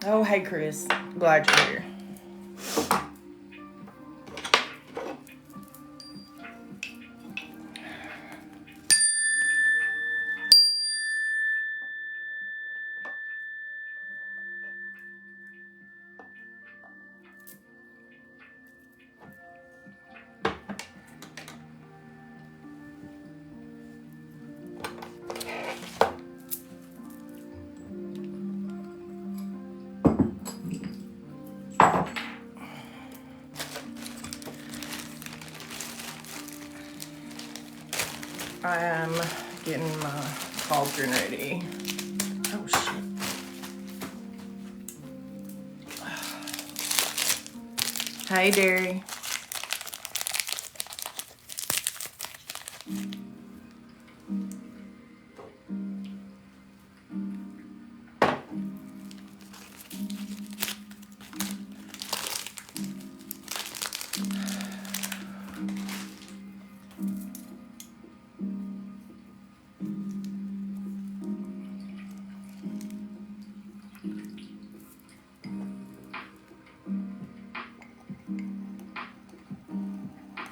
Oh, hey, Chris. Glad you're here. I am getting my cauldron ready. Oh, shit. Hey, Derry.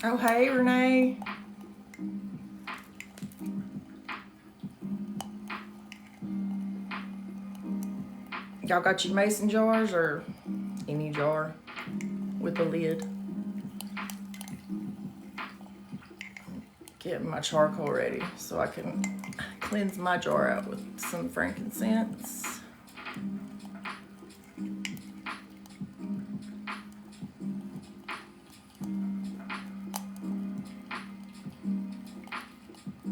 Oh, hey, Renee. Y'all got your mason jars or any jar with a lid? Getting my charcoal ready so I can cleanse my jar out with some frankincense.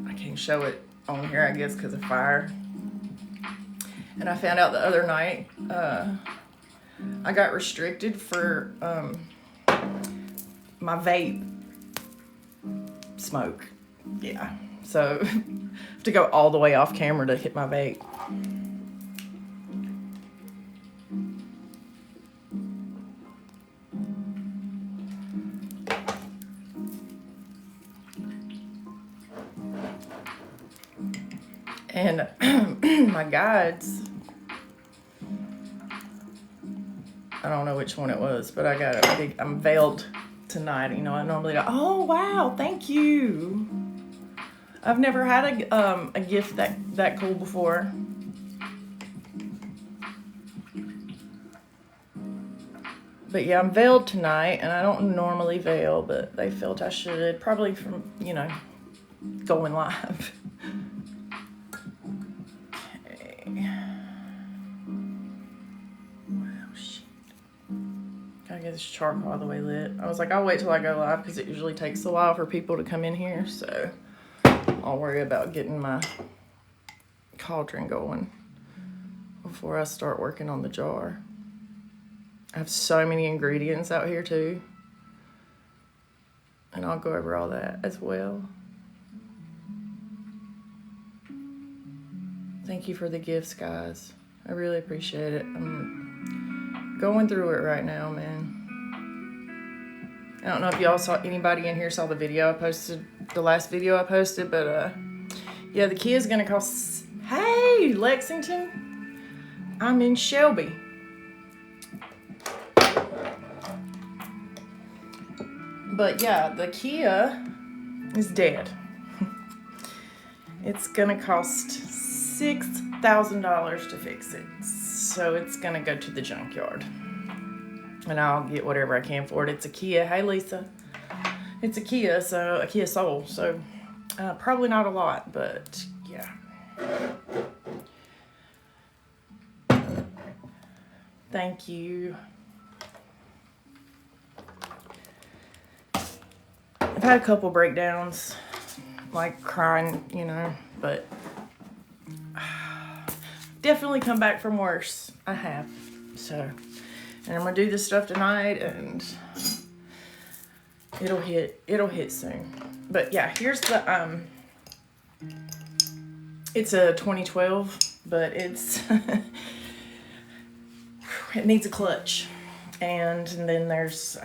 I can't show it on here, I guess, because of fire. And I found out the other night I got restricted for my vape smoke. Yeah, so I have to go all the way off camera to hit my vape. And my guides, I don't know which one it was, but I got a big, I'm veiled tonight. You know, I normally go, oh, wow, thank you. I've never had a gift that cool before. But yeah, I'm veiled tonight, and I don't normally veil, but they felt I should, probably from, you know, going live. Okay. Wow, shit. Gotta get this charcoal all the way lit. I was like, I'll wait till I go live, because it usually takes a while for people to come in here, so I'll worry about getting my cauldron going before I start working on the jar. I have so many ingredients out here too, and I'll go over all that as well. Thank you for the gifts, guys. I really appreciate it. I'm going through it right now, man. I don't know if y'all saw, anybody in here saw the video I posted, the last video I posted, but yeah, the key is gonna cost, hey, Lexington, I'm in Shelby. But yeah, the Kia is dead. It's gonna cost $6,000 to fix it. So it's gonna go to the junkyard. And I'll get whatever I can for it. It's a Kia. Hey, Lisa. It's a Kia, so a Kia Soul. So probably not a lot, but yeah. Thank you. I've had a couple breakdowns, like crying, you know, but definitely come back from worse. I have. So, and I'm gonna do this stuff tonight, and it'll hit soon. But yeah, here's the it's a 2012, but it's it needs a clutch, and then there's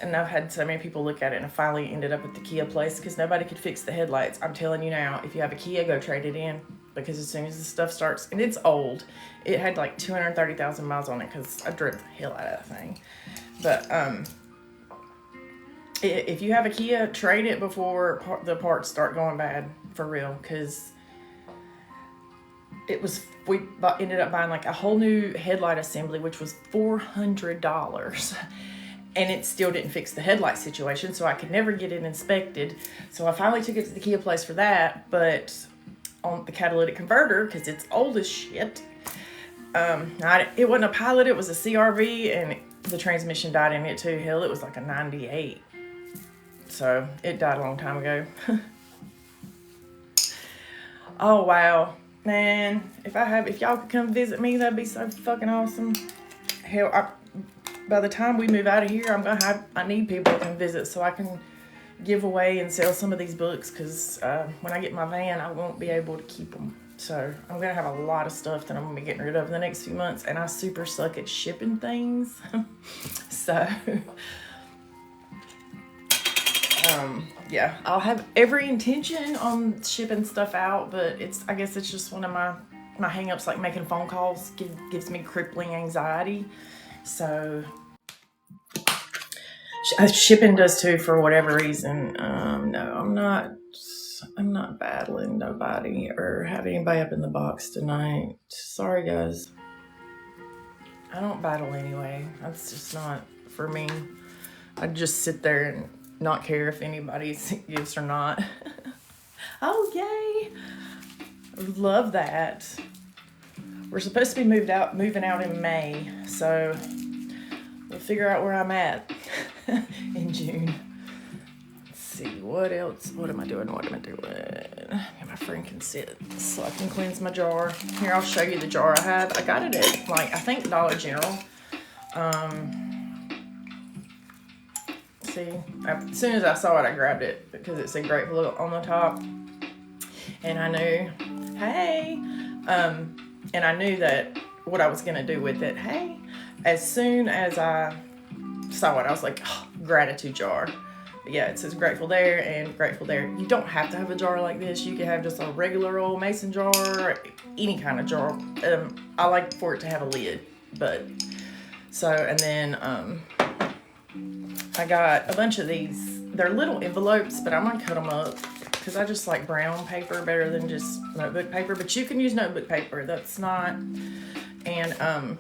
and I've had so many people look at it, and I finally ended up at the Kia place because nobody could fix the headlights. I'm telling you now, if you have a Kia, go trade it in. because as soon as the stuff starts, and it's old, it had like 230,000 miles on it because I drove the hell out of that thing. But if you have a Kia, trade it before the parts start going bad, for real, because we ended up buying like a whole new headlight assembly, which was $400. And it still didn't fix the headlight situation, so I could never get it inspected. So I finally took it to the Kia place for that, but on the catalytic converter, because it's old as shit, it wasn't a Pilot, it was a CRV, and the transmission died in it too. Hell, it was like a 98. So it died a long time ago. Oh, wow. Man, if y'all could come visit me, that'd be so fucking awesome. Hell, by the time we move out of here, I need people to come visit so I can give away and sell some of these books, because when I get my van, I won't be able to keep them. So I'm going to have a lot of stuff that I'm going to be getting rid of in the next few months, and I super suck at shipping things. So, yeah, I'll have every intention on shipping stuff out, but I guess it's just one of my hang-ups, like making phone calls gives me crippling anxiety. So shipping does too, for whatever reason. No, I'm not battling nobody or have anybody up in the box tonight. Sorry, guys. I don't battle anyway. That's just not for me. I just sit there and not care if anybody's gifts or not. Oh, yay. Love that. We're supposed to be moving out in May, so we'll figure out where I'm at in June. Let's see, what else? What am I doing? Get my frankincense so I can cleanse my jar. Here, I'll show you the jar I have. I got it at, like, I think Dollar General. See, as soon as I saw it, I grabbed it because it said Grateful on the top. And I knew, hey, and I knew that what I was going to do with it. Hey, as soon as I saw it, I was like, oh, gratitude jar. But yeah, it says grateful there and grateful there. You don't have to have a jar like this. You can have just a regular old mason jar, any kind of jar. I like for it to have a lid, but so, and then I got a bunch of these. They're little envelopes, but I'm gonna cut them up because I just like brown paper better than just notebook paper, but you can use notebook paper. That's not, and I'm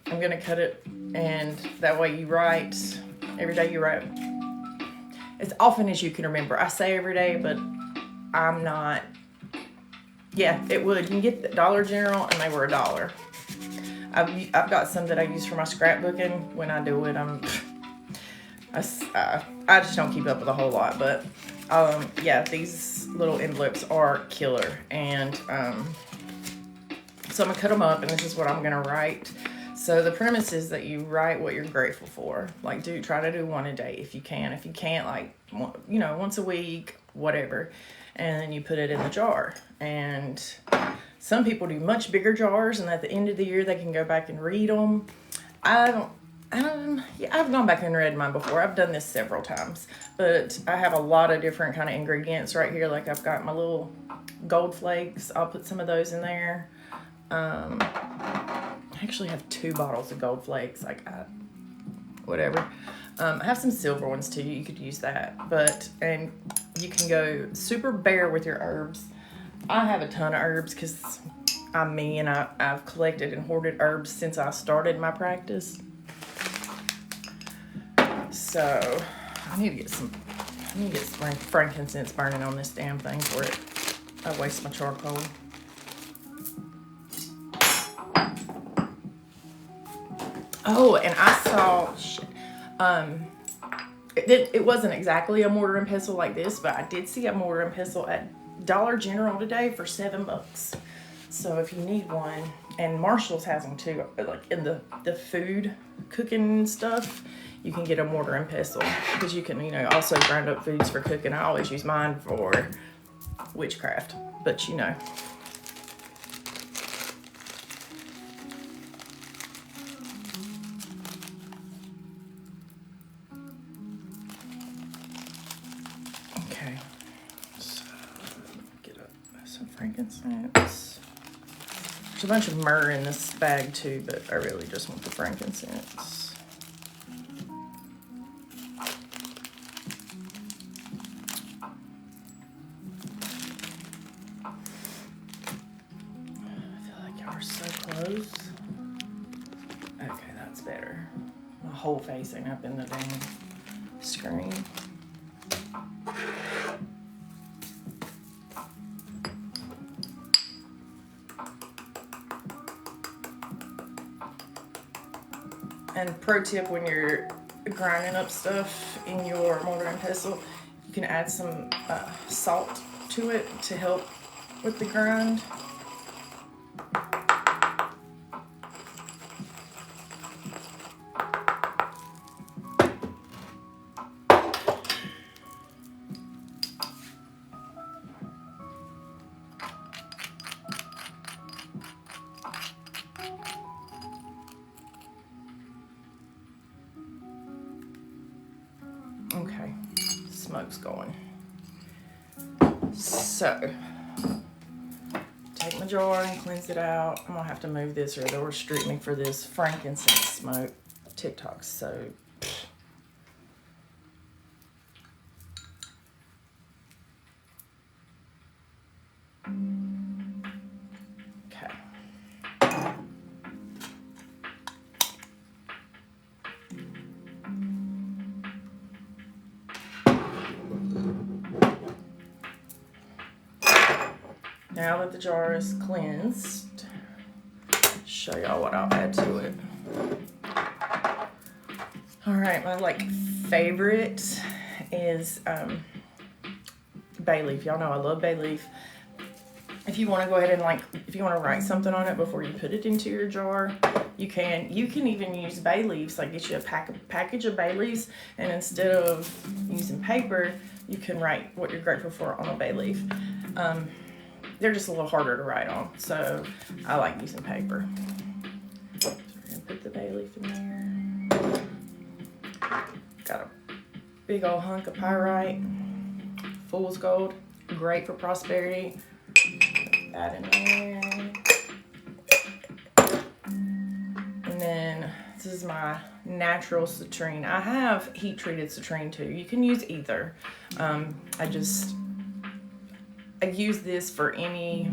gonna cut it, and that way you write, every day you write, as often as you can remember. I say every day, but I'm not, yeah, it would. You can get the Dollar General, and they were $1. I've got some that I use for my scrapbooking. When I do it, I just don't keep up with a whole lot, but yeah, these little envelopes are killer, and so I'm gonna cut them up, and this is what I'm gonna write. So the premise is that you write what you're grateful for. Like, try to do one a day if you can. If you can't, like, once a week, whatever, and then you put it in the jar. And some people do much bigger jars, and at the end of the year they can go back and read them. Yeah, I've gone back and read mine before. I've done this several times, but I have a lot of different kind of ingredients right here. Like, I've got my little gold flakes. I'll put some of those in there. I actually have 2 bottles of gold flakes. Like, whatever. I have some silver ones too. You could use that, and you can go super bare with your herbs. I have a ton of herbs because I'm me, and I've collected and hoarded herbs since I started my practice. So I need to get some frankincense burning on this damn thing for it. I waste my charcoal. Oh, and I saw, it wasn't exactly a mortar and pestle like this, but I did see a mortar and pestle at Dollar General today for $7. So if you need one, and Marshall's has them too, like in the food cooking stuff, you can get a mortar and pestle because you can, also grind up foods for cooking. I always use mine for witchcraft, but Okay, so get some frankincense. There's a bunch of myrrh in this bag too, but I really just want the frankincense. I feel like y'all are so close. Okay, that's better. My whole face ain't up in the damn screen. And pro tip, when you're grinding up stuff in your mortar and pestle, you can add some salt to it to help with the grind. Okay, smoke's going. So, take my jar and cleanse it out. I'm gonna have to move this or they'll restrict me for this frankincense smoke. TikTok's so... Okay. Now that the jar is cleansed, show y'all what I'll add to it. All right, my favorite is bay leaf. Y'all know I love bay leaf. If you want to go ahead and if you want to write something on it before you put it into your jar, you can. You can even use bay leaves. Get you a package of bay leaves, and instead of using paper, you can write what you're grateful for on a bay leaf. They're just a little harder to write on, so I like using paper. So we're gonna put the bay leaf in there. Got a big old hunk of pyrite, fool's gold, great for prosperity. Put that in there. And then this is my natural citrine. I have heat treated citrine too. You can use either. I use this for any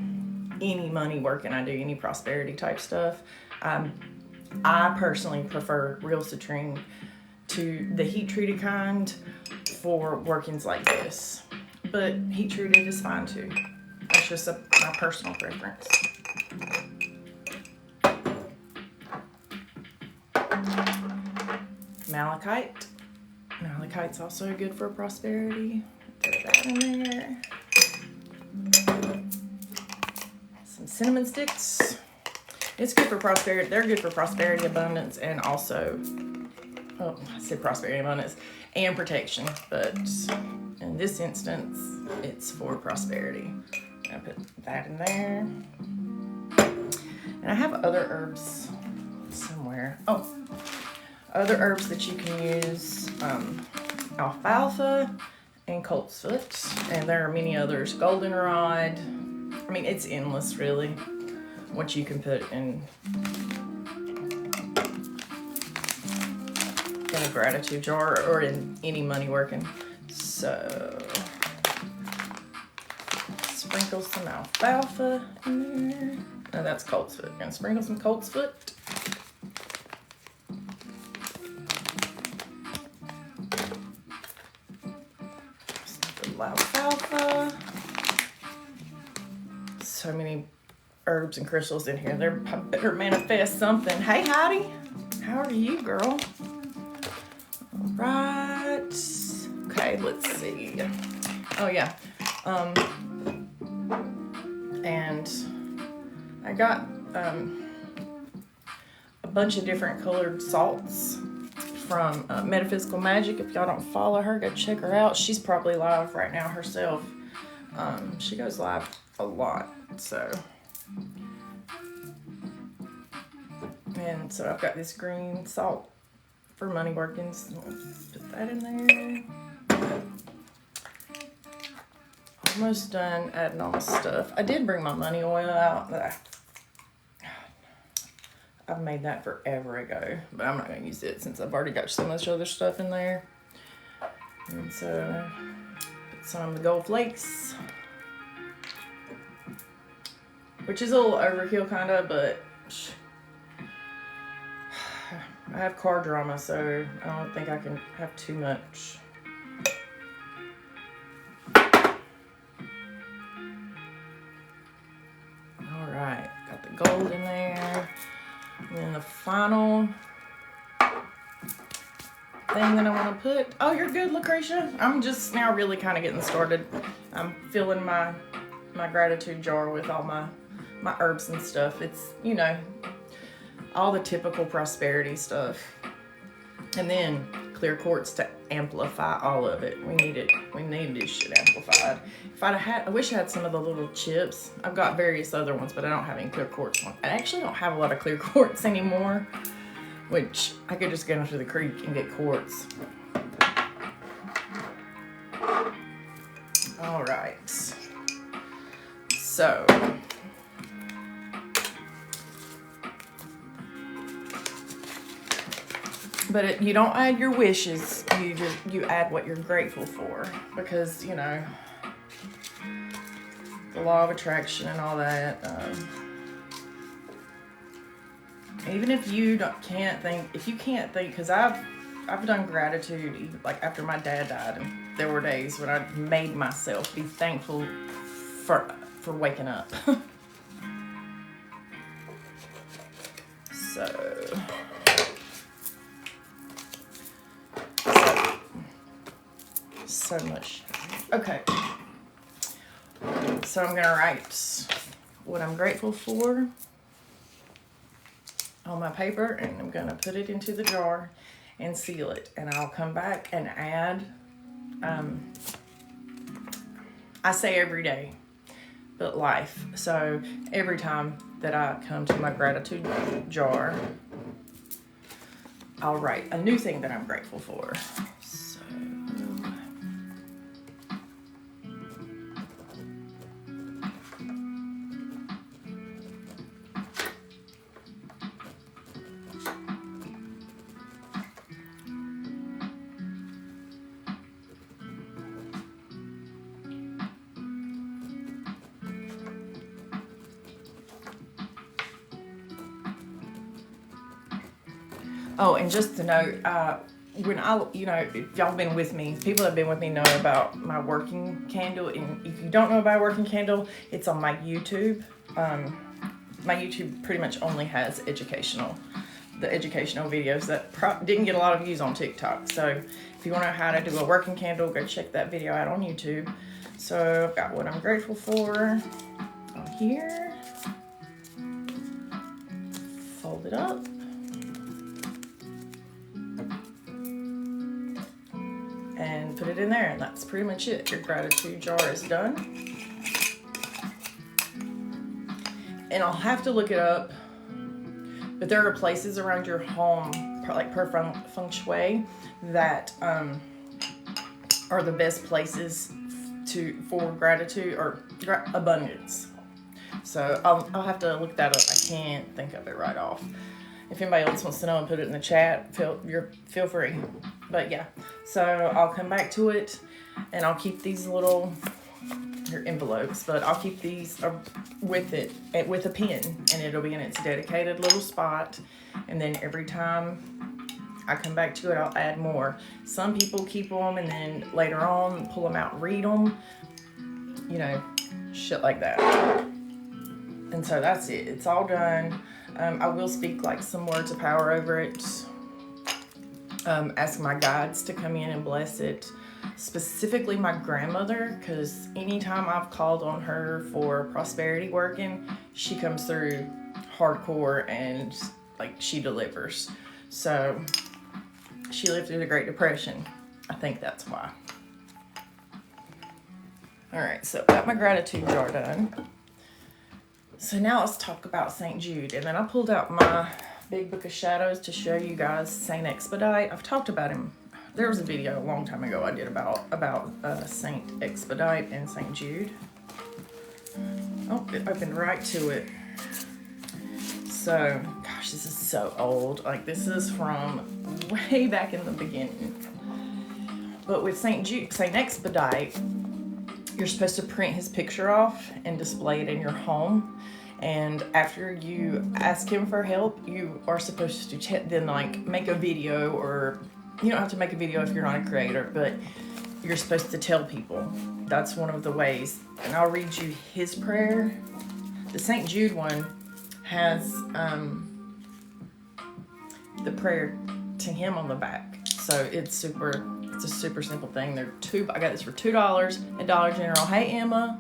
money working I do, any prosperity type stuff. I personally prefer real citrine to the heat treated kind for workings like this, but heat treated is fine too. That's just my personal preference. Malachite. Malachite's also good for prosperity. Throw that in there. Some cinnamon sticks. It's good for prosperity. They're good for prosperity, abundance, and also, I said prosperity, abundance, and protection. But in this instance, it's for prosperity. I put that in there. And I have other herbs somewhere. Oh, other herbs that you can use. Alfalfa and coltsfoot, and there are many others. Goldenrod. I mean, it's endless, really, what you can put in a gratitude jar or in any money working. So, sprinkle some alfalfa in there. No, that's coltsfoot. Gonna sprinkle some coltsfoot. Alfalfa. So many herbs and crystals in here. They better manifest something. Hey, Heidi. How are you, girl? All right. Okay, let's see. Oh, yeah. And I got a bunch of different colored salts from Metaphysical Magic. If y'all don't follow her, go check her out. She's probably live right now herself. She goes live a lot, so. And so I've got this green salt for money workings. Put that in there. Almost done adding all my stuff. I did bring my money oil out that I I've made that forever ago, but I'm not going to use it since I've already got so much other stuff in there. And so, put some of the gold flakes, which is a little overkill kind of, but I have car drama, so I don't think I can have too much. All right, got the gold in there. And then the final thing that I want to put. Oh, you're good, Lucretia. I'm just now really kind of getting started. I'm filling my gratitude jar with all my herbs and stuff. It's, you know, all the typical prosperity stuff. And then clear quartz to amplify all of it. We need it. We need this shit amplified. If I'd had, I wish I had some of the little chips. I've got various other ones, but I don't have any clear quartz ones. I actually don't have a lot of clear quartz anymore, which I could just go into the creek and get quartz. All right. So, but you don't add your wishes, you add what you're grateful for, because, you know, the law of attraction and all that. Even if you can't think, because I've done gratitude even like after my dad died, and there were days when I made myself be thankful for waking up. So much. Okay. So I'm gonna write what I'm grateful for on my paper, and I'm gonna put it into the jar and seal it, and I'll come back and add, I say every day, but life. So every time that I come to my gratitude jar, I'll write a new thing that I'm grateful for. So, oh, and just to note, when if y'all been with me, people that have been with me know about my working candle. And if you don't know about a working candle, it's on my YouTube. My YouTube pretty much only has the educational videos that didn't get a lot of views on TikTok. So if you want to know how to do a working candle, go check that video out on YouTube. So I've got what I'm grateful for on here. Fold it up. And put it in there, and that's pretty much it. Your gratitude jar is done. And I'll have to look it up, but there are places around your home, like per feng shui, that are the best places for gratitude or abundance. So I'll have to look that up. I can't think of it right off. If anybody else wants to know and put it in the chat, feel free. But yeah, so I'll come back to it, and I'll keep these little envelopes, but I'll keep these with a pin, and it'll be in its dedicated little spot. And then every time I come back to it, I'll add more. Some people keep them and then later on pull them out and read them, you know, shit like that. And so that's it. It's all done. I will speak like some words of power over it. Ask my guides to come in and bless it. Specifically my grandmother, because anytime I've called on her for prosperity working, she comes through hardcore and like she delivers. So she lived through the Great Depression. I think that's why. All right, so got my gratitude jar done. So now let's talk about St. Jude. And then I pulled out my big book of shadows to show you guys Saint Expedite. I've talked about him. There was a video a long time ago I did about Saint Expedite and St. Jude. Oh, it opened right to it. So, gosh, this is so old. Like, this is from way back in the beginning. But with Saint Expedite, you're supposed to print his picture off and display it in your home. And after you ask him for help, you are supposed to then like make a video, or you don't have to make a video if you're not a creator, but you're supposed to tell people. That's one of the ways. And I'll read you his prayer. The St. Jude one has the prayer to him on the back. So it's a super simple thing. I got this for $2 at Dollar General. Hey, Emma.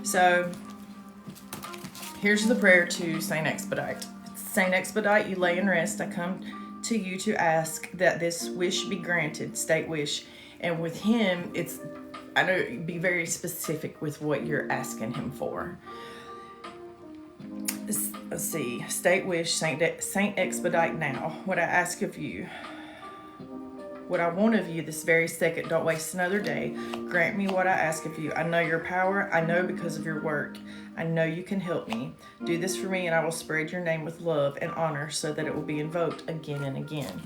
So here's the prayer to Saint Expedite. Saint Expedite, you lay in rest. I come to you to ask that this wish be granted, state wish. And with him, I know, be very specific with what you're asking him for. Let's see, state wish, Saint Expedite now. What I ask of you, what I want of you this very second, don't waste another day. Grant me what I ask of you. I know your power. I know because of your work. I know you can help me. Do this for me, and I will spread your name with love and honor so that it will be invoked again and again.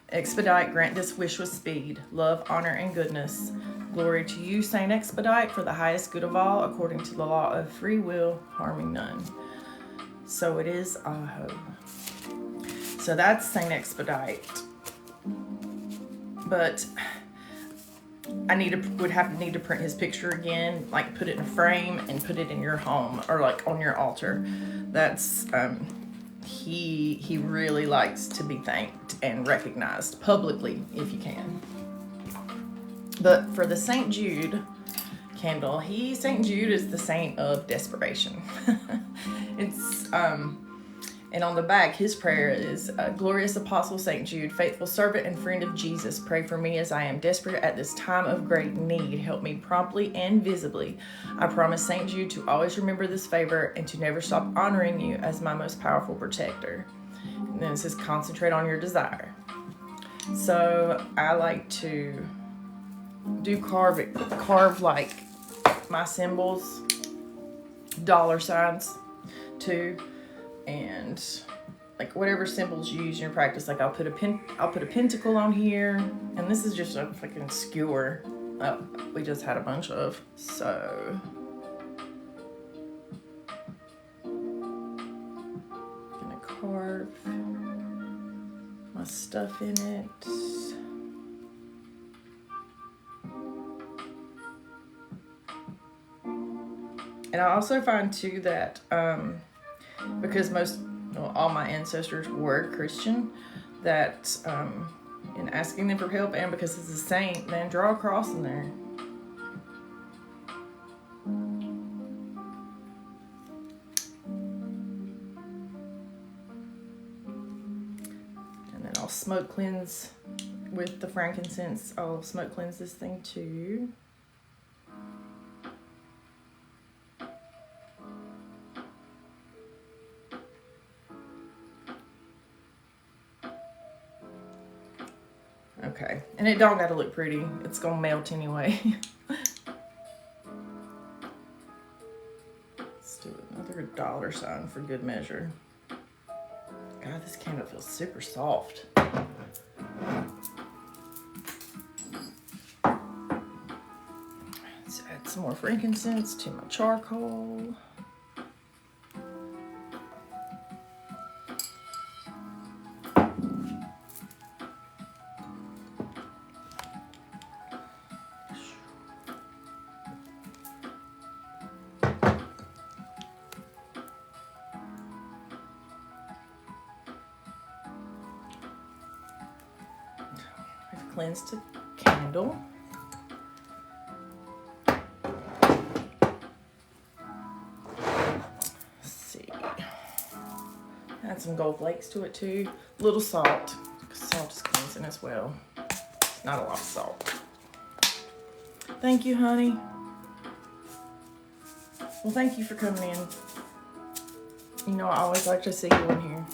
Expedite, grant this wish with speed, love, honor, and goodness. Glory to you, Saint Expedite, for the highest good of all, according to the law of free will, harming none. So it is, Aho. So that's Saint Expedite. But I would need to print his picture again, like put it in a frame and put it in your home or like on your altar. That's he really likes to be thanked and recognized publicly if you can. But for the St. Jude candle, St. Jude is the saint of desperation. And on the back, his prayer is, glorious apostle St. Jude, faithful servant and friend of Jesus, pray for me as I am desperate at this time of great need. Help me promptly and visibly. I promise St. Jude to always remember this favor and to never stop honoring you as my most powerful protector. And then it says, concentrate on your desire. So I like to carve like my symbols, dollar signs too. And like whatever symbols you use in your practice, like I'll put a pentacle on here, and this is just a fucking skewer we just had a bunch of. So I'm gonna carve my stuff in it. And I also find too that because all my ancestors were Christian, that in asking them for help, and because it's a saint, man, draw a cross in there. And then I'll smoke cleanse with the frankincense. I'll smoke cleanse this thing too. Okay, and it don't gotta look pretty. It's gonna melt anyway. Let's do another dollar sign for good measure. God, this candle feels super soft. Let's add some more frankincense to my charcoal. Cleansed a candle. Let's see. Add some gold flakes to it too. A little salt, because salt is cleansing as well. Not a lot of salt. Thank you, honey. Well, thank you for coming in. You know, I always like to see you in here.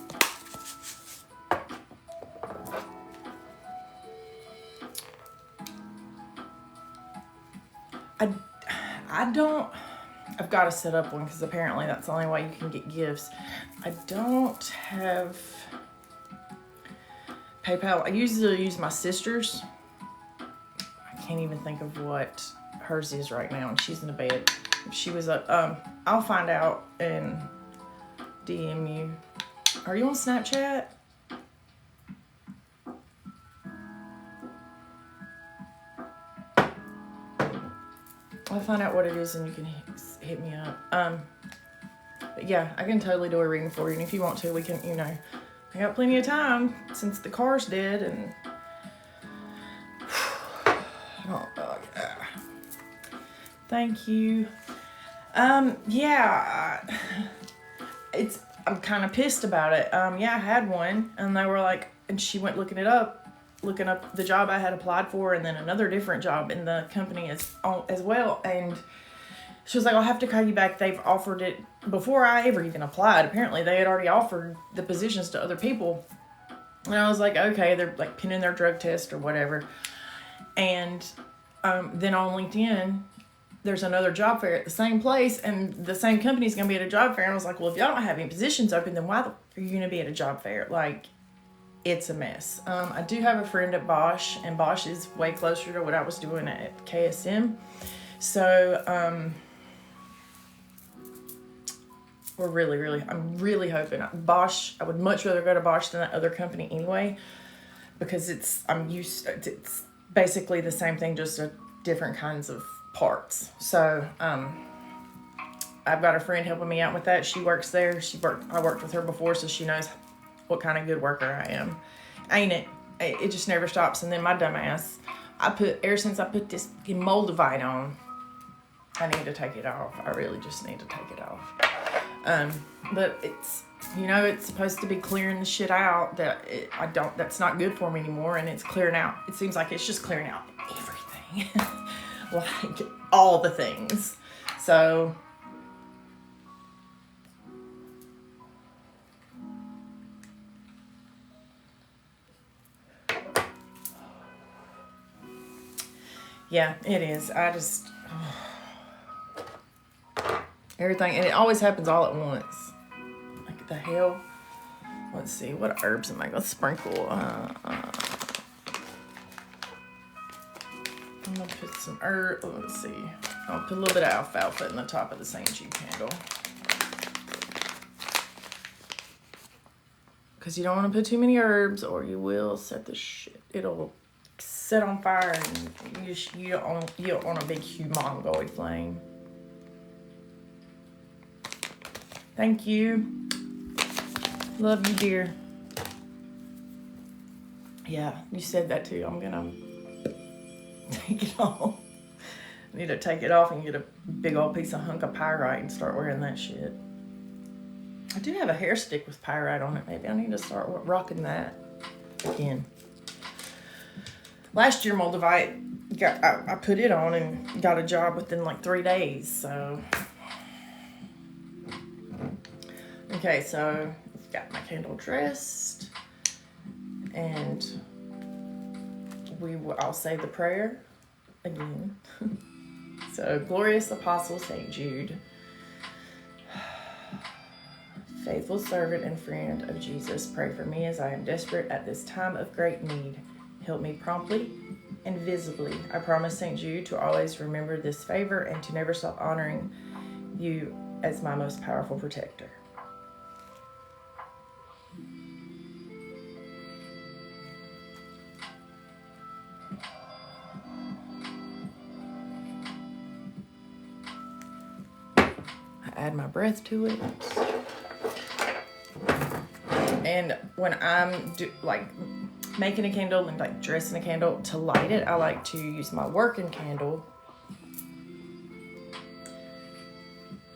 I've got to set up one because apparently that's the only way you can get gifts. I don't have PayPal. I usually use my sister's. I can't even think of what hers is right now, and she's in the bed. If she was up, I'll find out and DM you. Are you on Snapchat? I'll find out what it is and you can hit me up. But yeah, I can totally do a reading for you. And if you want to, we can, you know, I got plenty of time since the car's dead and oh, yeah. Thank you. Yeah, I'm kind of pissed about it. Yeah, I had one and they were like, and she went looking up the job I had applied for and then another different job in the company as well. And she was like, I'll have to call you back. They've offered it before I ever even applied. Apparently they had already offered the positions to other people. And I was like, okay, they're like pinning their drug test or whatever. And then on LinkedIn, there's another job fair at the same place and the same company's going to be at a job fair. And I was like, well, if y'all don't have any positions open, then why are you going to be at a job fair? Like, it's a mess. I do have a friend at Bosch, and Bosch is way closer to what I was doing at KSM. So, I'm really hoping Bosch, I would much rather go to Bosch than that other company anyway, because it's basically the same thing, just a different kinds of parts. So, I've got a friend helping me out with that. She works there. I worked with her before, so she knows what kind of good worker I am. Ain't it? It just never stops. And then my dumbass, ever since I put this Moldavite on, I need to take it off. I really just need to take it off. But it's, you know, it's supposed to be clearing the shit out that's not good for me anymore. And it's clearing out. It seems like it's just clearing out everything. Like all the things. So, yeah, it is. Everything, and it always happens all at once. Like the hell. Let's see, what herbs am I going to sprinkle? I'm going to put some herb. Let's see. I'll put a little bit of alfalfa in the top of the St. Jude candle. Because you don't want to put too many herbs or you will set the shit. It'll set on fire and you don't want a big humongous flame. Thank you. Love you, dear. Yeah, you said that too. I'm gonna take it off. I need to take it off and get a big old hunk of pyrite and start wearing that shit. I do have a hair stick with pyrite on it. Maybe I need to start rocking that again. Last year, Moldavite, I put it on and got a job within like 3 days, so. Okay, so I've got my candle dressed, and I'll say the prayer again. So, glorious Apostle St. Jude, faithful servant and friend of Jesus, pray for me as I am desperate at this time of great need. Help me promptly and visibly. I promise, St. Jude, to always remember this favor and to never stop honoring you as my most powerful protector. I add my breath to it. And when I'm making a candle and like dressing a candle, to light it, I like to use my working candle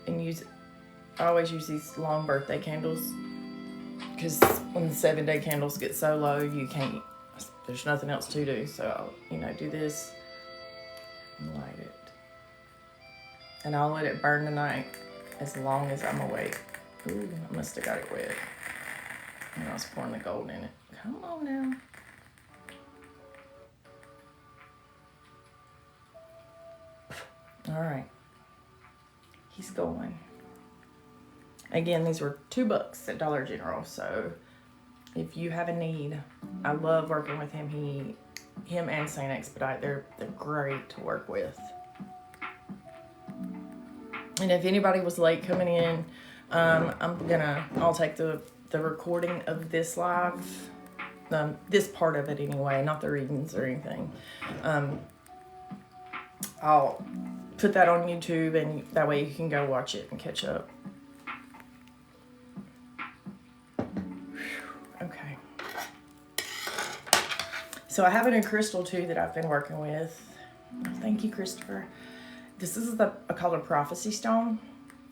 and I always use these long birthday candles, because when the 7-day candles get so low, there's nothing else to do. So I'll, do this and light it. And I'll let it burn tonight as long as I'm awake. Ooh, I must have got it wet. And I was pouring the gold in it. Come on now. All right. he's going. Again, these were $2 at Dollar General, so if you have a need, I love working with him. Him and Saint Expedite, they're great to work with. And if anybody was late coming in, I'll take the recording of this live, this part of it anyway, not the readings or anything. I'll put that on YouTube, and that way you can go watch it and catch up. Okay. So I have a new crystal too that I've been working with. Thank you, Christopher. This is called a prophecy stone,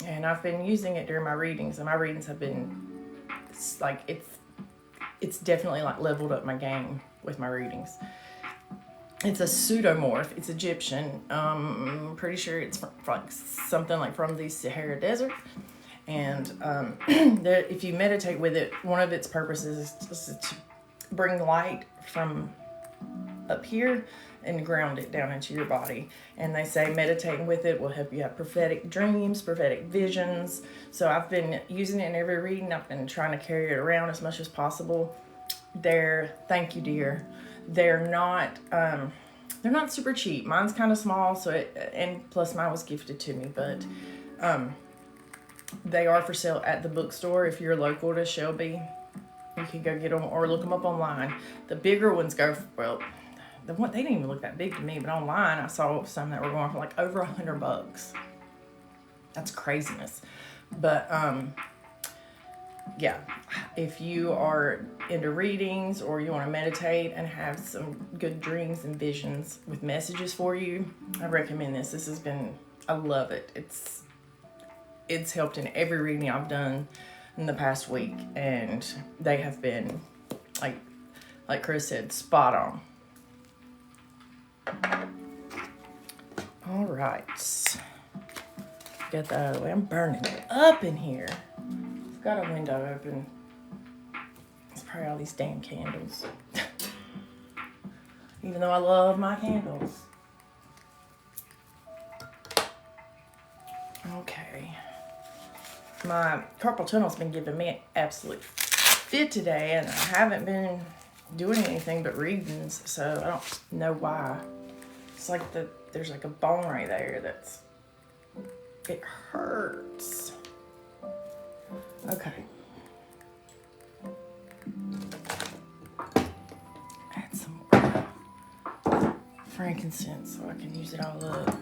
and I've been using it during my readings, and my readings have been, it's definitely like leveled up my game with my readings. It's a pseudomorph. It's Egyptian. I'm pretty sure it's like something like from the Sahara Desert. And if you meditate with it, one of its purposes is to bring light from up here and ground it down into your body. And they say meditating with it will help you have prophetic dreams, prophetic visions. So I've been using it in every reading. I've been trying to carry it around as much as possible. Thank you, dear. They're not super cheap. Mine's kind of small, and plus mine was gifted to me, but they are for sale at the bookstore. If you're local to Shelby, you can go get them or look them up online. The bigger ones they didn't even look that big to me, but online I saw some that were going for like over $100. That's craziness. But yeah, if you are into readings or you want to meditate and have some good dreams and visions with messages for you, I recommend this. I love it. It's helped in every reading I've done in the past week, and they have been, like Chris said, spot on. All right. Get that out of the way. I'm burning it up in here. I've got a window open. It's probably all these damn candles. Even though I love my candles. Okay. My carpal tunnel's been giving me an absolute fit today, and I haven't been doing anything but readings, so I don't know why. It's like there's like a bone right there it hurts. Okay. Add some more frankincense so I can use it all up.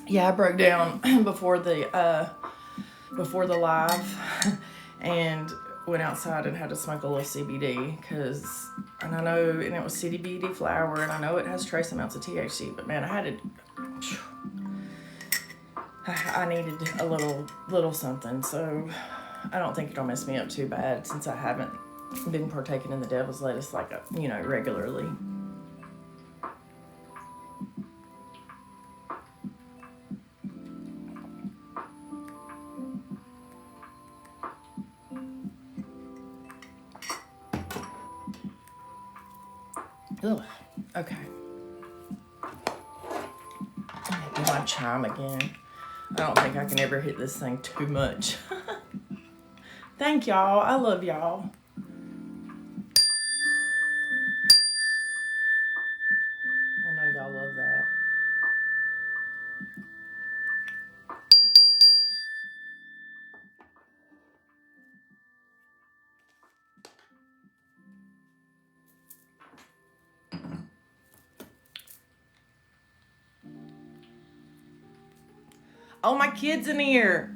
Yeah, I broke down before the live and went outside and had to smoke a little CBD and it was CBD flower, and I know it has trace amounts of THC, but man, I needed a little something, so I don't think it'll mess me up too bad since I haven't been partaking in the devil's lettuce regularly. Ugh. Okay. Do my chime again. I don't think I can ever hit this thing too much. Thank y'all. I love y'all. I know y'all love that. Oh, my kid's in here.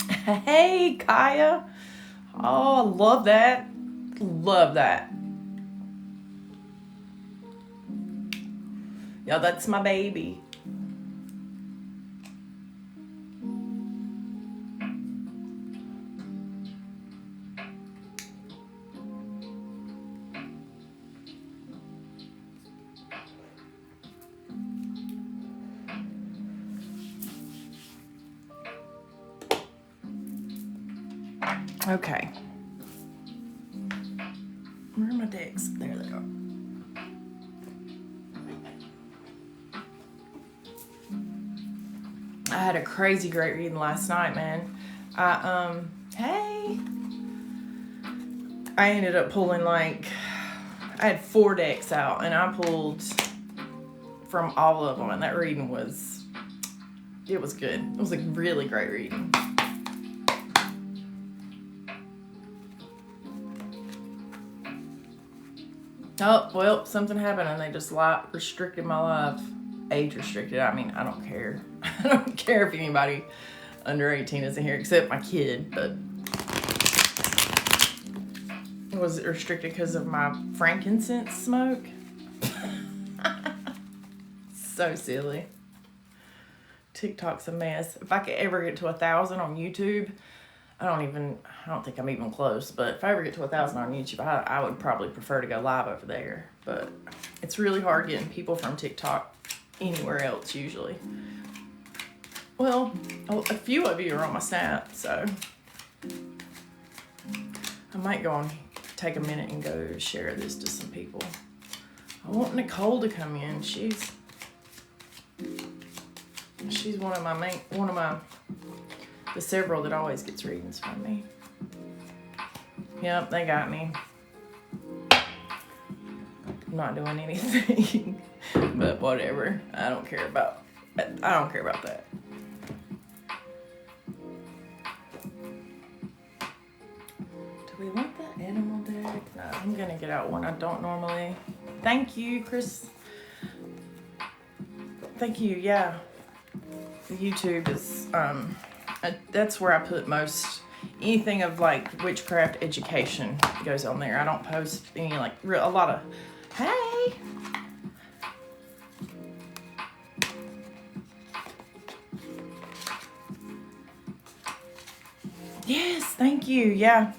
Hey, Kaya. Oh, I love that. Love that. Yeah, that's my baby. Okay. decks. There they are. I had a crazy great reading last night, man. Hey. I ended up pulling I had 4 decks out, and I pulled from all of them, and that reading was good. It was a really great reading. Oh, well, something happened and they just restricted my life. Age restricted. I mean, I don't care. I don't care if anybody under 18 isn't here, except my kid, but was it restricted because of my frankincense smoke? So silly. TikTok's a mess. If I could ever get to 1,000 on YouTube, I don't think I'm even close, but if I ever get to 1,000 on YouTube, I would probably prefer to go live over there. But it's really hard getting people from TikTok anywhere else usually. Well, a few of you are on my Snap, so I might go on, take a minute and go share this to some people. I want Nicole to come in. She's the several that always gets readings from me. Yep, they got me. I'm not doing anything, but whatever. I don't care about that. Do we want the animal deck? No, I'm gonna get out one I don't normally. Thank you, Chris. Thank you, yeah. YouTube is, that's where I put anything of witchcraft education goes on there. I don't post any a lot of, hey. Yes, thank you, yeah.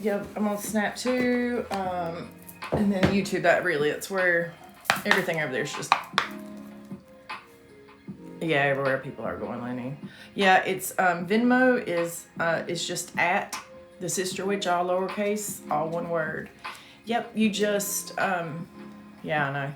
Yep, I'm on Snap too, and then YouTube, that's where everything over there is just, yeah, everywhere people are going, Lenny. Yeah, it's, Venmo is just at the Sister Witch, all lowercase, all one word. Yep, you just, yeah, I know.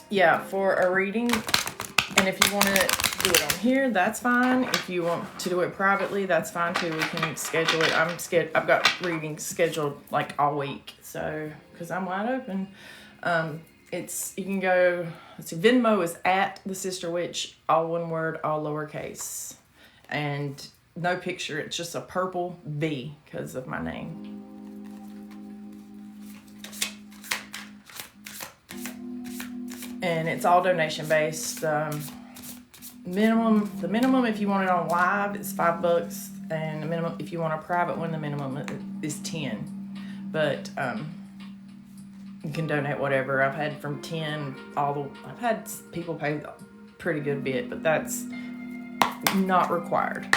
Yeah, for a reading, and if you want to do it on here, that's fine. If you want to do it privately, that's fine too. We can schedule it. I've got readings scheduled all week, so because I'm wide open. You can go. Let's see. Venmo is at the Sister Witch, all one word, all lowercase, and no picture. It's just a purple V because of my name. And it's all donation based. The minimum if you want it on live is $5, and the minimum if you want a private one, the minimum is 10. But you can donate whatever. I've had from 10 I've had people pay a pretty good bit, but that's not required.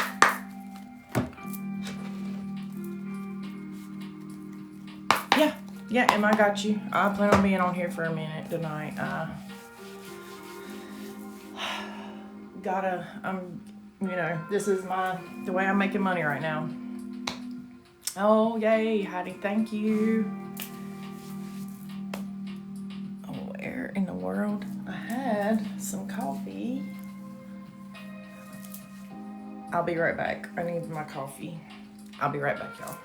Yeah, Emma, I got you. I plan on being on here for a minute tonight. This is the way I'm making money right now. Oh, yay, Heidi, thank you. Oh, where in the world? I had some coffee. I'll be right back. I need my coffee. I'll be right back, y'all.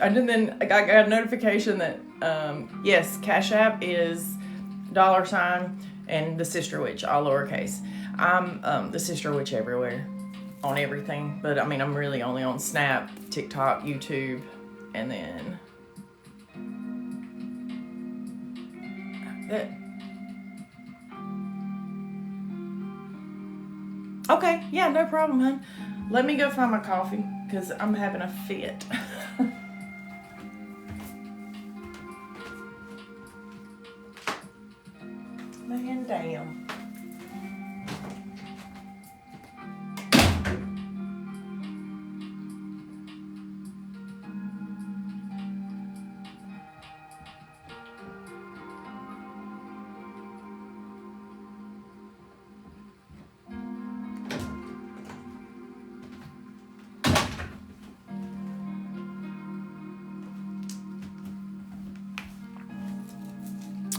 And then I got a notification that, yes, Cash App is $, and the Sister Witch, all lowercase. I'm the Sister Witch everywhere, on everything. But, I'm really only on Snap, TikTok, YouTube, and then that. Okay, yeah, no problem, hon. Let me go find my coffee, because I'm having a fit. Man, damn.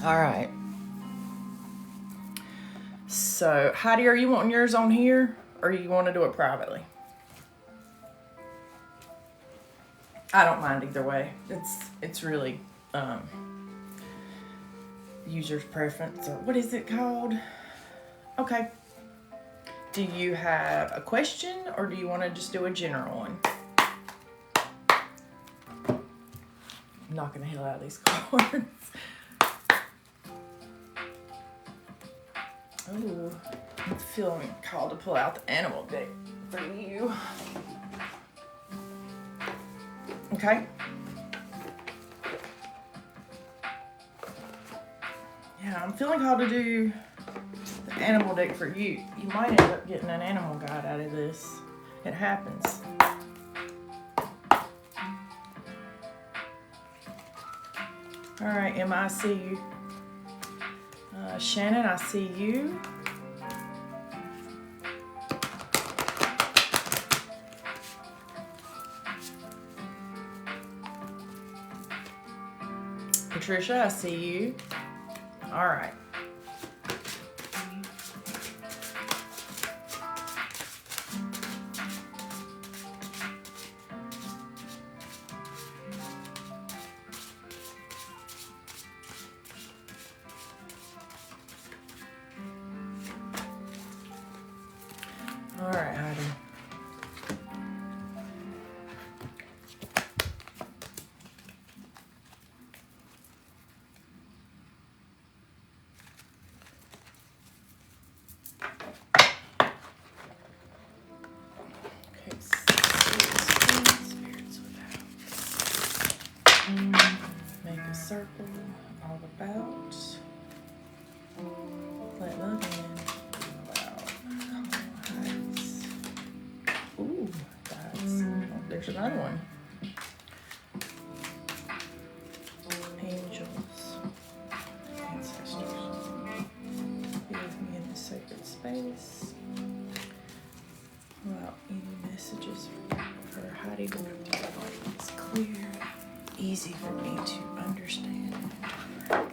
All right. So, Heidi, are you wanting yours on here, or you want to do it privately? I don't mind either way. It's really user's preference. What is it called? Okay. Do you have a question, or do you want to just do a general one? I'm knocking the hell out of these cards. Oh, I'm feeling called to pull out the animal deck for you. Okay. Yeah, I'm feeling called to do the animal deck for you. You might end up getting an animal guide out of this. It happens. All right, Emma, I see you. Shannon, I see you. Patricia, I see you. All right. All right, Heidi. Okay, spirits without. Make a circle all about. Let love in. Ooh, there's another one. Angels, ancestors, be with me in the sacred space. Allow any messages for Heidi to provide is clear, easy for me to understand and interpret.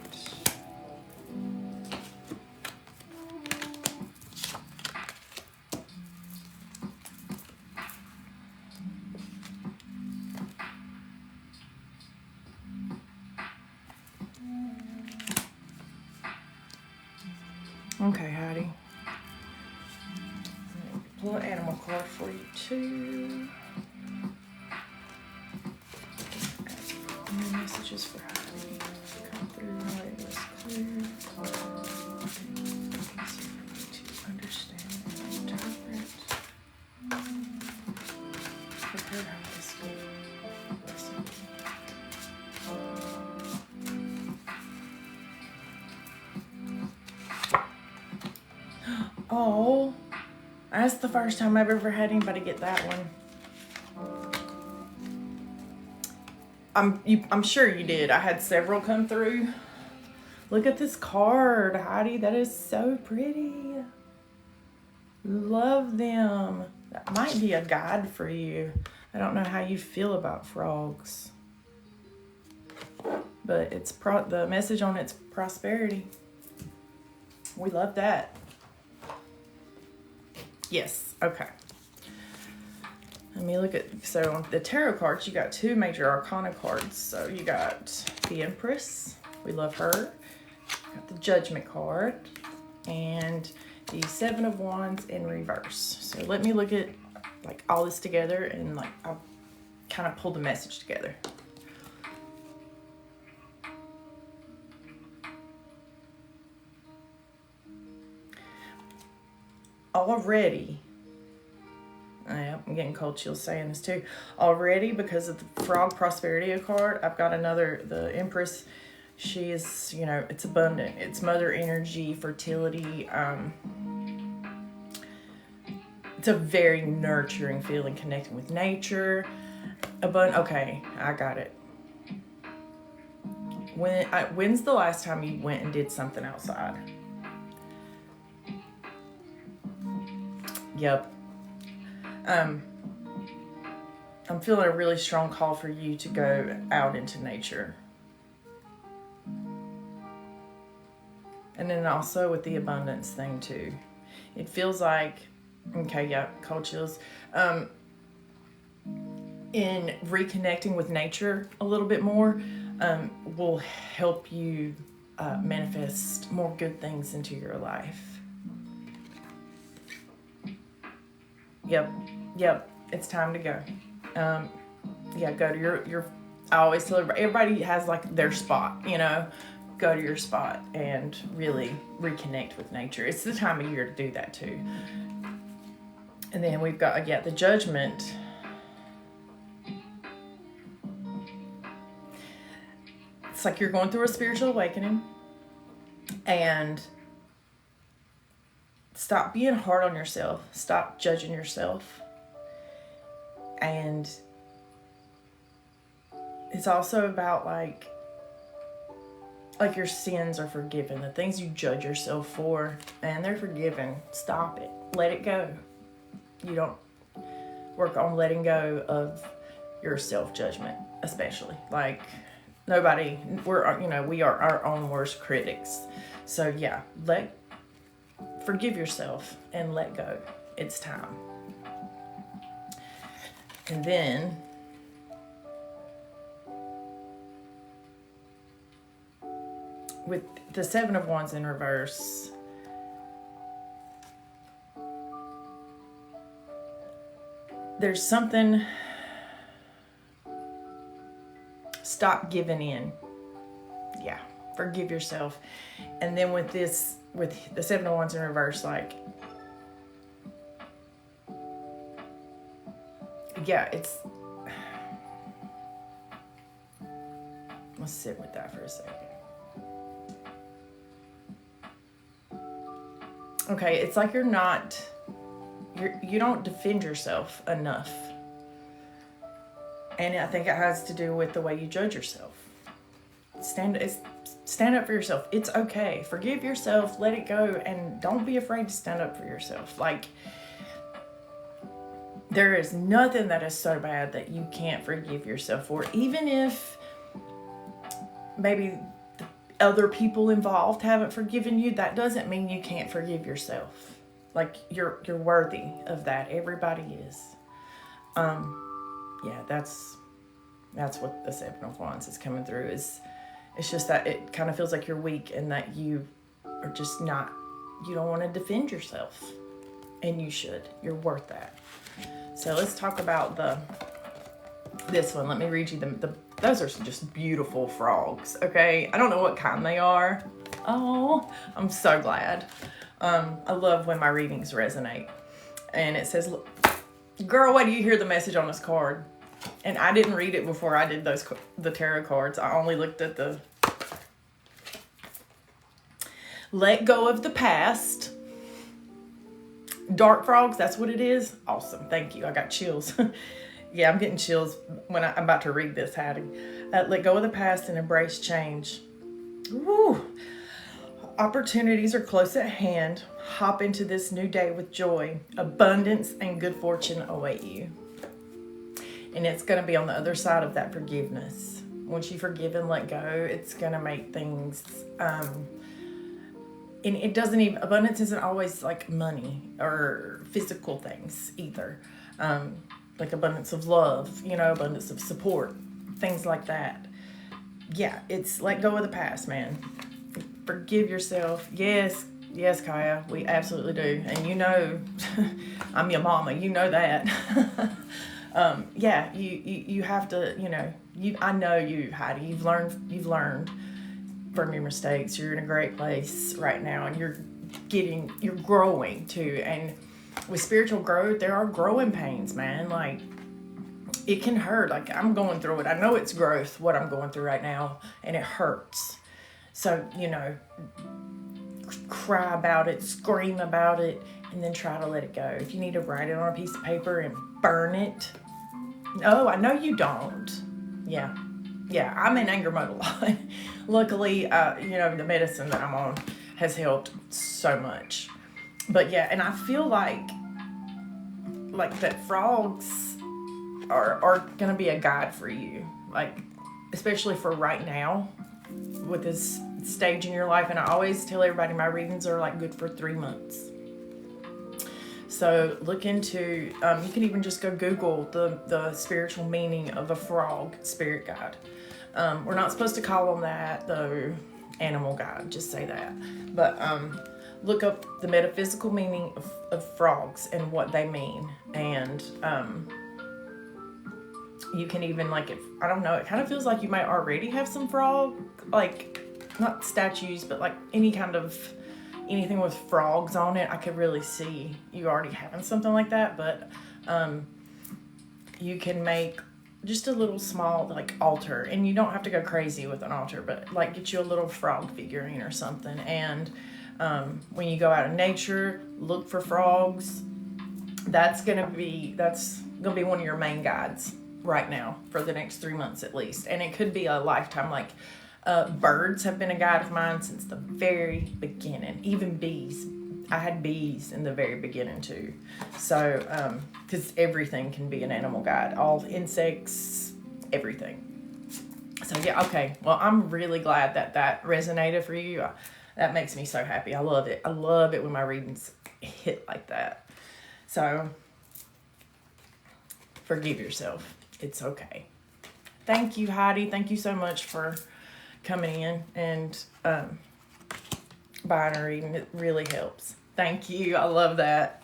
Okay, Heidi. Pull an animal card for you too. Any messages for Heidi? Come through, light was clear. Easy for me to understand and interpret. Prepare how this goes. Listen. Oh, that's the first time I've ever had anybody get that one. I'm sure you did. I had several come through. Look at this card, Heidi. That is so pretty. Love them. That might be a guide for you. I don't know how you feel about frogs, but it's the message on it's prosperity. We love that. Yes, okay. Let me look at, so on the tarot cards, you got two major arcana cards. So you got the Empress, we love her. You got the Judgment card, and the Seven of Wands in reverse. So let me look at like all this together, and like I'll kind of pull the message together. Already, I'm getting cold chills saying this too. Already, because of the Frog Prosperity card, I've got another, the Empress. She is, you know, it's abundant. It's mother energy, fertility. It's a very nurturing feeling, connecting with nature. Okay, I got it. When's the last time you went and did something outside? Yep. I'm feeling a really strong call for you to go out into nature. And then also with the abundance thing too. It feels like, okay, yeah, cold chills. In reconnecting with nature a little bit more, will help you manifest more good things into your life. Yep, it's time to go. Go to your I always tell everybody has like their spot, you know. Go to your spot and really reconnect with nature. It's the time of year to do that too. And then we've got, the Judgment. It's like you're going through a spiritual awakening, and stop being hard on yourself. Stop judging yourself. And it's also about like your sins are forgiven. The things you judge yourself for, man, they're forgiven. Stop it. Let it go. You don't work on letting go of your self-judgment, especially. Like, we are our own worst critics. So yeah, forgive yourself and let go. It's time. And then with the Seven of Wands in reverse, there's something, stop giving in. Yeah, forgive yourself. And then with the Seven of Wands in reverse, let's sit with that for a second. Okay, it's like you don't defend yourself enough. And I think it has to do with the way you judge yourself. Stand up for yourself. It's okay. Forgive yourself, let it go, and don't be afraid to stand up for yourself. Like, there is nothing that is so bad that you can't forgive yourself for. Even if maybe the other people involved haven't forgiven you, that doesn't mean you can't forgive yourself. Like, you're worthy of that. Everybody is. That's what the Seven of Wands is coming through. It's just that it kind of feels like you're weak, and that you are just not, you don't want to defend yourself, and you should. You're worth that. So let's talk about this one. Let me read you those are just beautiful frogs. Okay, I don't know what kind they are. Oh, I'm so glad. I love when my readings resonate. And it says, girl, wait till you hear the message on this card. And I didn't read it before I did the tarot cards. I only looked at the let go of the past. Dark frogs, that's what it is. Awesome, thank you. I got chills. Yeah, I'm getting chills when I'm about to read this, Hattie. Let go of the past and embrace change. Woo. Opportunities are close at hand. Hop into this new day with joy. Abundance and good fortune await you. And it's going to be on the other side of that forgiveness. Once you forgive and let go, it's going to make things, and it doesn't even, abundance isn't always like money or physical things either. Like abundance of love, abundance of support, things like that. Yeah, it's let go of the past, man. Forgive yourself. Yes, Kaya, we absolutely do. And I'm your mama, you know that. You have to, I know you, Heidi, you've learned from your mistakes. You're in a great place right now, and you're growing too. And with spiritual growth, there are growing pains, man. Like, it can hurt. Like, I'm going through it. I know it's growth, what I'm going through right now, and it hurts. So, cry about it, scream about it, and then try to let it go. If you need to write it on a piece of paper and burn it. No, I know you don't. Yeah, I'm in anger mode a lot. Luckily, the medicine that I'm on has helped so much. But yeah, and I feel like that frogs are going to be a guide for you. Like, especially for right now. with this stage in your life. And I always tell everybody my readings are like good for 3 months. So look into, you can even just go Google the spiritual meaning of a frog spirit guide. We're not supposed to call them that, though. Animal guide, just say that. But look up the metaphysical meaning of frogs and what they mean. And you can even, like, if I don't know, it kind of feels like you might already have some frog, like, not statues, but like any kind of anything with frogs on it. I could really see you already having something like that. But you can make just a little small like altar, and you don't have to go crazy with an altar, but like get you a little frog figurine or something. And when you go out in nature, look for frogs. That's gonna be one of your main guides right now for the next 3 months at least. And it could be a lifetime. Like birds have been a guide of mine since the very beginning. Even bees. I had bees in the very beginning too. So, because everything can be an animal guide. All insects, everything. So yeah, okay. Well, I'm really glad that resonated for you. That makes me so happy. I love it. I love it when my readings hit like that. So, forgive yourself. It's okay. Thank you, Heidi. Thank you so much for coming in and buying a reading. It really helps. Thank you. I love that.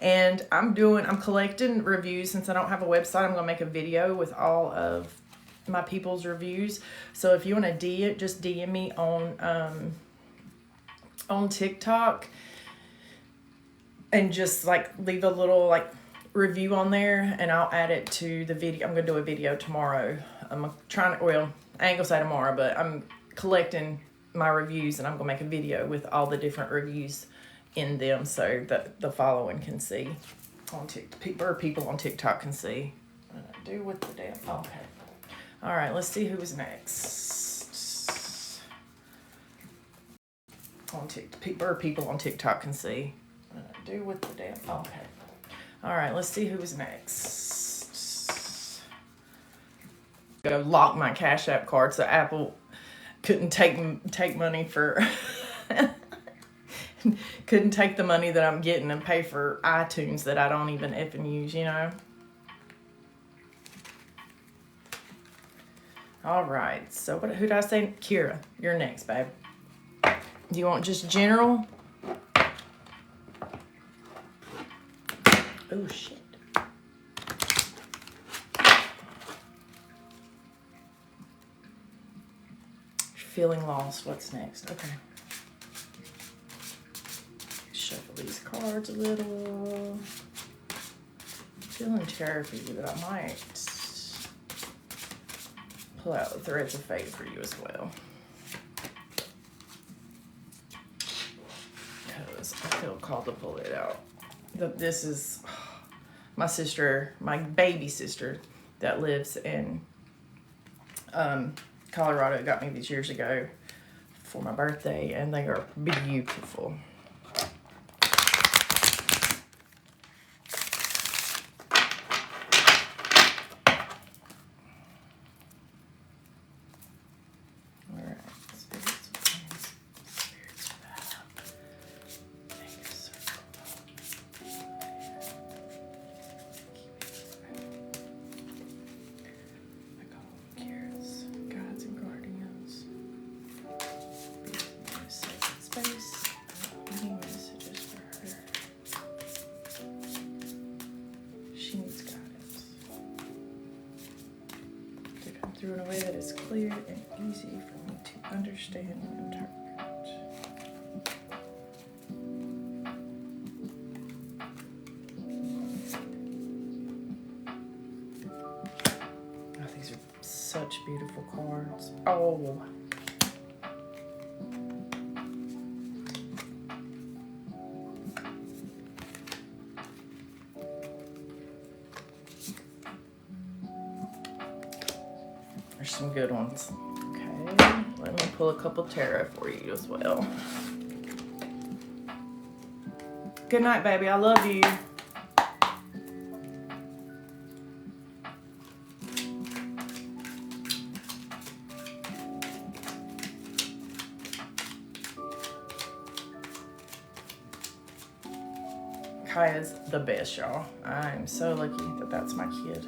And I'm collecting reviews. Since I don't have a website, I'm going to make a video with all of my people's reviews. So if you want to just DM me on TikTok and just like leave a little like review on there, and I'll add it to the video. I'm going to do a video tomorrow. I ain't going to say tomorrow, but I'm collecting my reviews, and I'm gonna make a video with all the different reviews in them so that the following can see on TikTok, or people on TikTok can see. Do with the damn. Okay. All right. Let's see who's next. On TikTok, or people on TikTok can see. Do with the damn. Okay. All right. Let's see who's next. Go lock my Cash App card so Apple couldn't take money for couldn't take the money that I'm getting and pay for iTunes that I don't even effing use, you know. All right, so who did I say? Kira, you're next, babe. Do you want just general? Oh shit. Feeling lost. What's next? Okay. Shuffle these cards a little. Feeling terror for you, but I might pull out the Threads of Fate for you as well. Because I feel called to pull it out. This is my sister, my baby sister that lives in Colorado, got me these years ago for my birthday, and they are beautiful. Through in a way that is clear and easy for me to understand and interpret. Oh, these are such beautiful cards. Oh. Some good ones. Okay, let me pull a couple tarot for you as well. Good night, baby. I love you. Kaya's the best, y'all. I'm so lucky that that's my kid.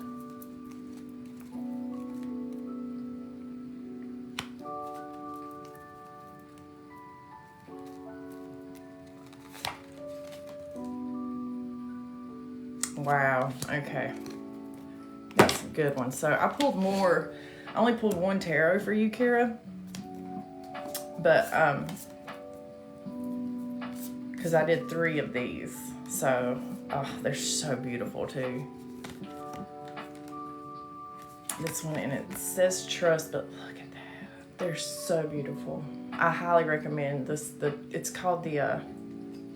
Wow, okay. That's a good one. So I pulled more. I only pulled one tarot for you, Kira. But, because I did 3 of these. So, oh, they're so beautiful too. This one, and it says trust, but look at that. They're so beautiful. I highly recommend this. It's called the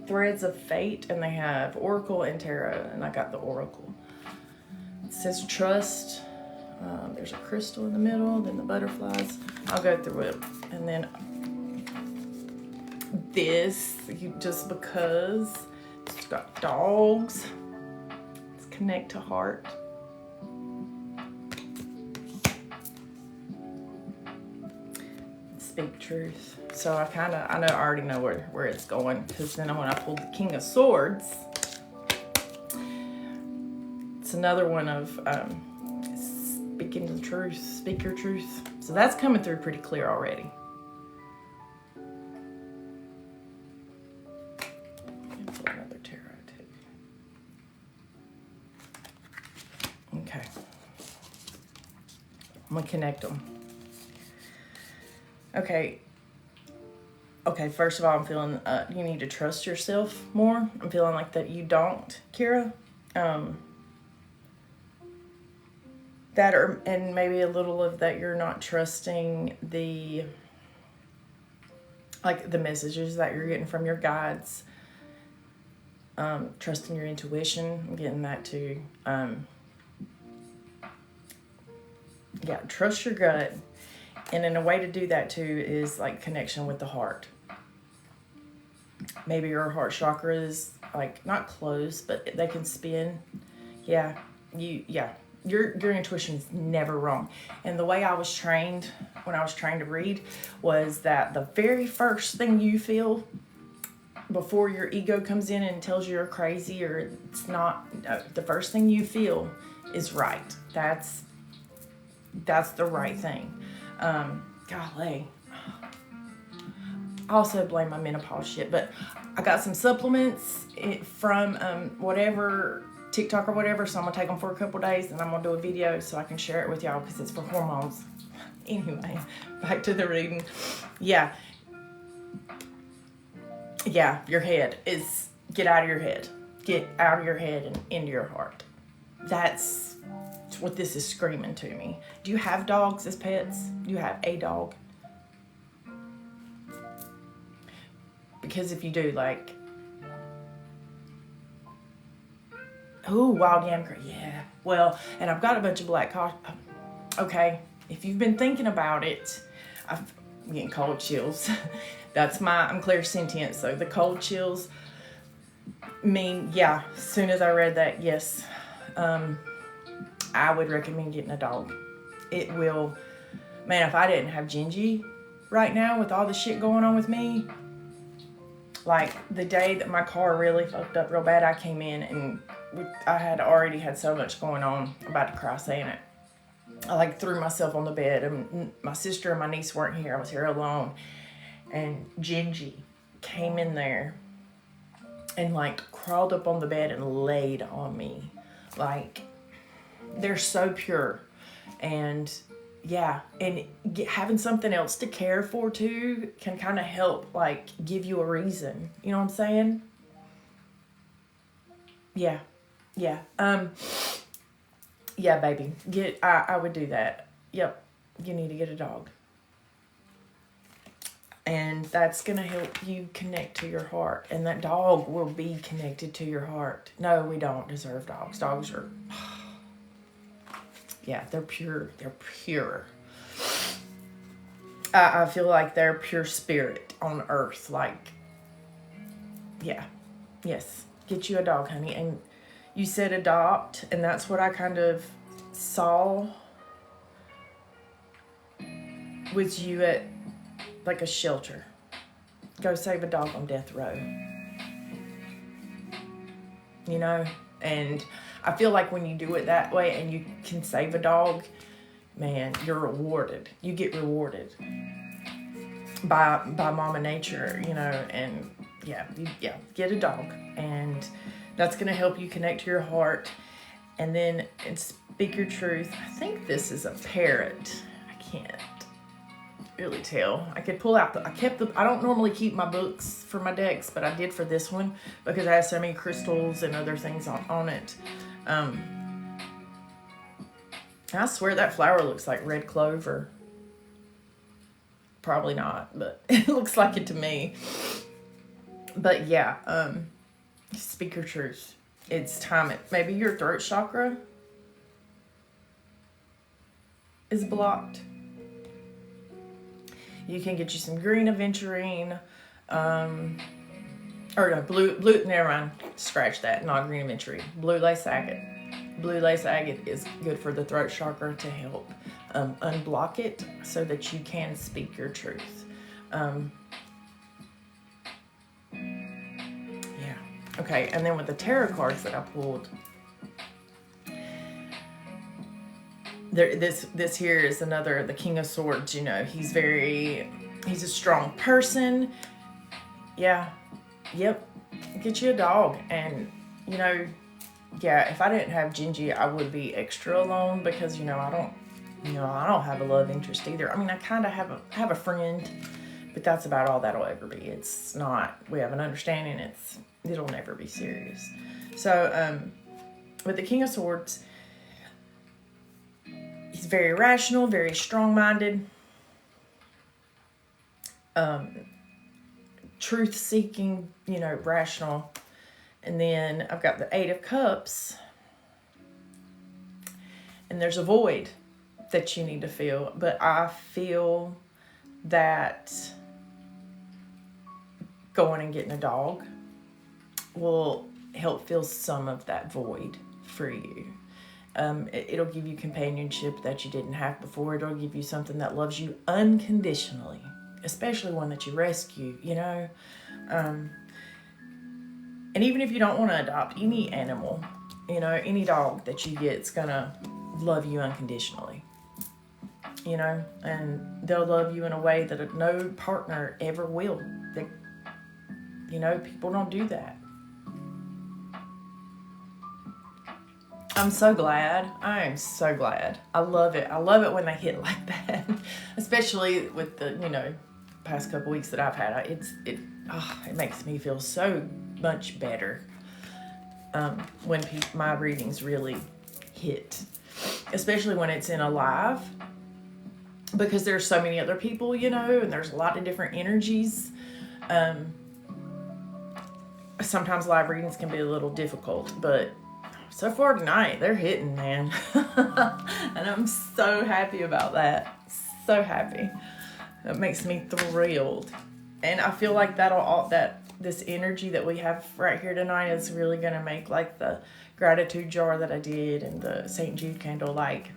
Threads of Fate, and they have Oracle and Tarot, and I got the Oracle. It says trust. There's a crystal in the middle, then the butterflies. I'll go through it. And then this, just because it's got dogs. It's connect to heart. Speak truth. So I already know where it's going, because then when I pulled the King of Swords, it's another one of speaking the truth, speak your truth. So that's coming through pretty clear already. Pull another tarot too. Okay, I'm gonna connect them. Okay, first of all, I'm feeling you need to trust yourself more. I'm feeling like that you don't, Kira. And maybe a little of that you're not trusting the messages that you're getting from your guides. Trusting your intuition. I'm getting that too. Yeah, trust your gut. And in a way to do that too is like connection with the heart. Maybe your heart chakra is like not closed, but they can spin. Yeah, your intuition is never wrong. And the way I was trained when I was trained to read was that the very first thing you feel before your ego comes in and tells you you're crazy or it's not, the first thing you feel is right. That's the right thing. Golly. I also blame my menopause shit, but I got some supplements from whatever, TikTok or whatever, so I'm gonna take them for a couple days and I'm gonna do a video so I can share it with y'all because it's for hormones. Anyway, back to the reading. Yeah, your head is, get out of your head. Get out of your head and into your heart. That's what this is screaming to me. Do you have dogs as pets? Do you have a dog? Because if you do, like, ooh, wild yam, yeah. Well, and I've got a bunch of black okay, if you've been thinking about it, I'm getting cold chills. I'm clairsentient, so the cold chills mean, yeah, as soon as I read that, yes, I would recommend getting a dog. It will, man, if I didn't have Gingy right now with all the shit going on with me, like the day that my car really fucked up real bad, I came in and I had already had so much going on, I'm about to cry saying it. I like threw myself on the bed and my sister and my niece weren't here. I was here alone. And Gingy came in there and like crawled up on the bed and laid on me. Like, they're so pure. And yeah, and having something else to care for too can kind of help, like, give you a reason. You know what I'm saying? Yeah. Yeah, baby. I would do that. Yep. You need to get a dog. And that's going to help you connect to your heart. And that dog will be connected to your heart. No, we don't deserve dogs. Dogs are, yeah, they're pure. They're pure. I feel like they're pure spirit on earth. Like, yeah. Yes. Get you a dog, honey. And you said adopt. And that's what I kind of saw with you at, like, a shelter. Go save a dog on death row. you know? And I feel like when you do it that way and you can save a dog, man, you're rewarded. You get rewarded by Mama Nature, you know, and yeah, get a dog. And that's going to help you connect to your heart. And then speak your truth. I think this is a parrot. I can't really tell. I could pull out I don't normally keep my books for my decks, but I did for this one because I have so many crystals and other things on it. I swear that flower looks like red clover. Probably not, but it looks like it to me. But yeah, speak your truth. It's time. Maybe your throat chakra is blocked. You can get you some green aventurine, or no, blue, never mind, scratch that, not green aventurine, blue lace agate. Blue lace agate is good for the throat chakra to help unblock it so that you can speak your truth. Yeah. Okay, and then with the tarot cards that I pulled, this here is another, the King of Swords, you know, he's a strong person. Yeah. Yep. Get you a dog. And, you know, yeah, if I didn't have Gingy, I would be extra alone because, you know, I don't have a love interest either. I mean, I kind of have a friend, but that's about all that'll ever be. It's not, we have an understanding, it'll never be serious. So, with the King of Swords, he's very rational, very strong-minded, truth-seeking, you know, rational. And then I've got the Eight of Cups, and there's a void that you need to fill. But I feel that going and getting a dog will help fill some of that void for you. It'll give you companionship that you didn't have before. It'll give you something that loves you unconditionally, especially one that you rescue, you know. And even if you don't want to adopt any animal, you know, any dog that you get is going to love you unconditionally, you know, and they'll love you in a way that no partner ever will. You know, people don't do that. I'm so glad. I am so glad. I love it. I love it when they hit like that, especially with the, you know, past couple weeks that I've had. It makes me feel so much better when my readings really hit, especially when it's in a live, because there's so many other people, you know, and there's a lot of different energies. Sometimes live readings can be a little difficult, but so far tonight they're hitting, man. And I'm so happy about that. So happy. That makes me thrilled. And I feel like this energy that we have right here tonight is really going to make, like, the gratitude jar that I did and the St. Jude candle, like,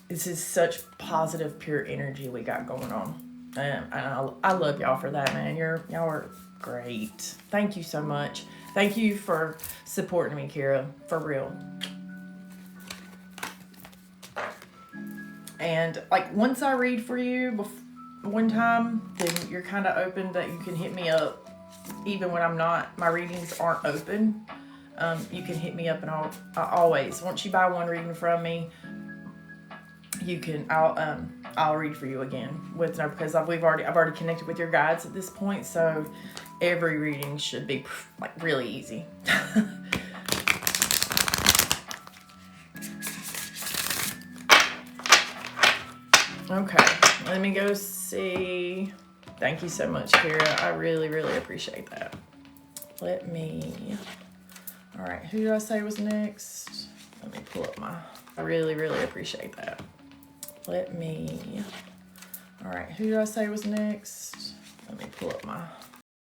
this is such positive, pure energy we got going on. And I love y'all for that, man. Y'all are great. Thank you so much. Thank you for supporting me, Kira, for real. And, like, once I read for you one time, then you're kind of open that you can hit me up. Even when my readings aren't open, you can hit me up, and I always, once you buy one reading from me, I'll read for you again because I've already connected with your guides at this point, so every reading should be, like, really easy. Okay, let me go see. Thank you so much, Kira. I really, really appreciate that. All right, who did I say was next? Let me pull up I really, really appreciate that. All right, who did I say was next? Let me pull up